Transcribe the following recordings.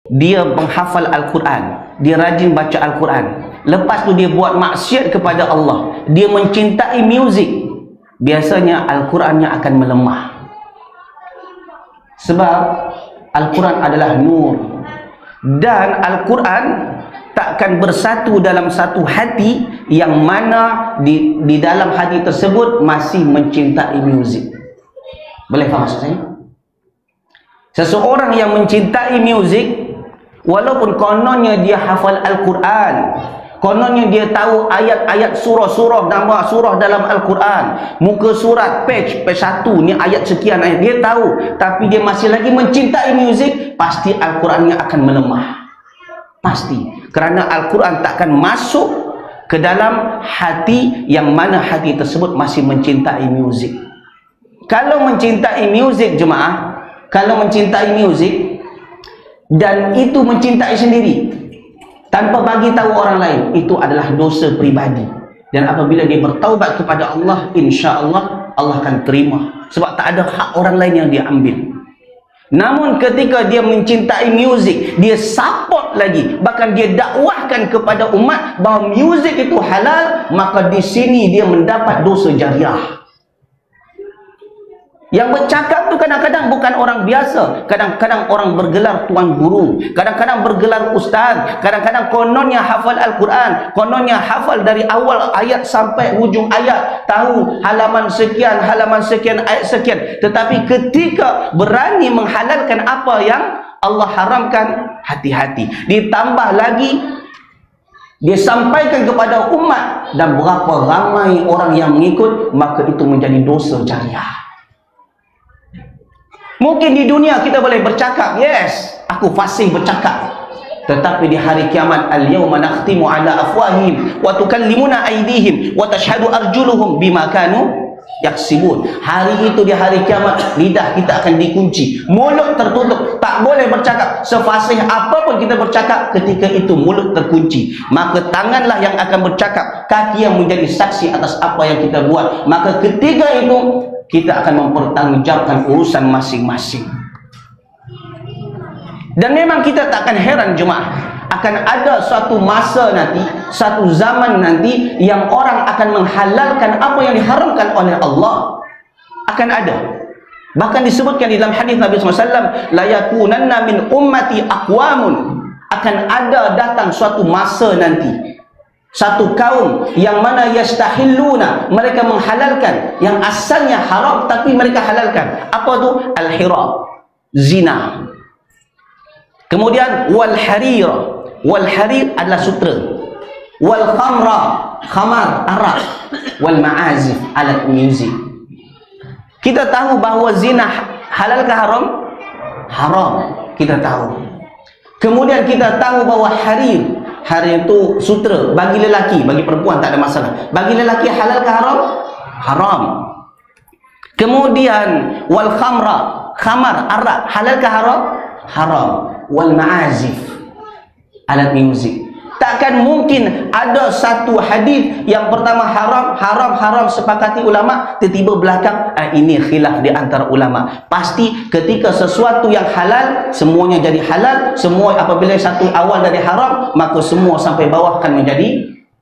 dia menghafal Al-Quran, dia rajin baca Al-Quran, lepas tu dia buat maksiat kepada Allah, dia mencintai muzik, biasanya Al-Qurannya akan melemah. Sebab Al-Quran adalah nur, dan Al-Quran takkan bersatu dalam satu hati yang mana di dalam hati tersebut masih mencintai muzik. Boleh faham maksud saya? Seseorang yang mencintai muzik, walaupun kononnya dia hafal Al-Quran, kononnya dia tahu ayat-ayat surah-surah, nama surah dalam Al-Quran, muka surat, page 1 ni ayat sekian ayat, dia tahu, tapi dia masih lagi mencintai muzik, pasti Al-Qurannya akan melemah. Pasti. Kerana Al-Quran takkan masuk ke dalam hati yang mana hati tersebut masih mencintai muzik. Kalau mencintai muzik, jemaah, kalau mencintai muzik dan itu mencintai sendiri tanpa bagi tahu orang lain, itu adalah dosa pribadi. Dan apabila dia bertaubat kepada Allah, insya-Allah Allah akan terima, sebab tak ada hak orang lain yang dia ambil. Namun ketika dia mencintai muzik, dia support lagi, bahkan dia dakwahkan kepada umat bahawa muzik itu halal, maka di sini dia mendapat dosa jariah. Yang bercakap tu kadang-kadang bukan orang biasa, kadang-kadang orang bergelar tuan guru, kadang-kadang bergelar ustaz, kadang-kadang kononnya hafal Al-Quran, kononnya hafal dari awal ayat sampai hujung ayat, tahu halaman sekian, ayat sekian, tetapi ketika berani menghalalkan apa yang Allah haramkan, hati-hati. Ditambah lagi dia sampaikan kepada umat, dan berapa ramai orang yang mengikut, maka itu menjadi dosa jariah. Mungkin di dunia kita boleh bercakap, yes, aku fasih bercakap, tetapi di hari kiamat, al-yawma nakhtimu ala afwahihim wa tukallimuna aydihim wa tashhadu arjuluhum bima kanu yaksibun. Hari itu, di hari kiamat, lidah kita akan dikunci, mulut tertutup, tak boleh bercakap. Sefasih apapun kita bercakap, ketika itu mulut terkunci, maka tanganlah yang akan bercakap, kaki yang menjadi saksi atas apa yang kita buat. Maka ketika itu kita akan mempertanggungjawabkan urusan masing-masing. Dan memang kita tak akan heran, jemaah, akan ada suatu masa nanti, satu zaman nanti, yang orang akan menghalalkan apa yang diharamkan oleh Allah. Akan ada. Bahkan disebutkan di dalam hadis Nabi SAW, la yakunanna min ummati aqwamun, akan ada datang suatu masa nanti, satu kaum yang mana yastahilluna, mereka menghalalkan yang asalnya haram tapi mereka halalkan. Apa tu? Al-hira, zina. Kemudian wal harir, wal harir adalah sutra. Wal khamra, khamar, arak. Wal ma'azif, alat muzik. Kita tahu bahawa zina halal ke haram? Haram, kita tahu. Kemudian kita tahu bahawa harir, harir itu sutra bagi lelaki, bagi perempuan tak ada masalah. Bagi lelaki halal ke haram? Haram. Kemudian wal khamra, khamar, arak, halal ke haram? Haram. Wal ma'azif, alat muzik. Takkan mungkin ada satu hadis yang pertama haram sepakati ulama, tiba-tiba belakang ini khilaf di antara ulama. Pasti ketika sesuatu yang halal, semuanya jadi halal. Semua apabila satu awal dari haram, maka semua sampai bawah akan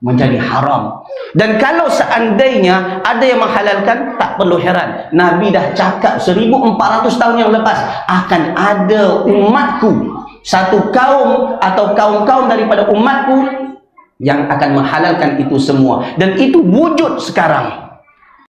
menjadi haram. Dan kalau seandainya ada yang menghalalkan, tak perlu heran, Nabi dah cakap 1400 tahun yang lepas, akan ada umatku, satu kaum atau kaum-kaum daripada umatku yang akan menghalalkan itu semua. Dan itu wujud sekarang.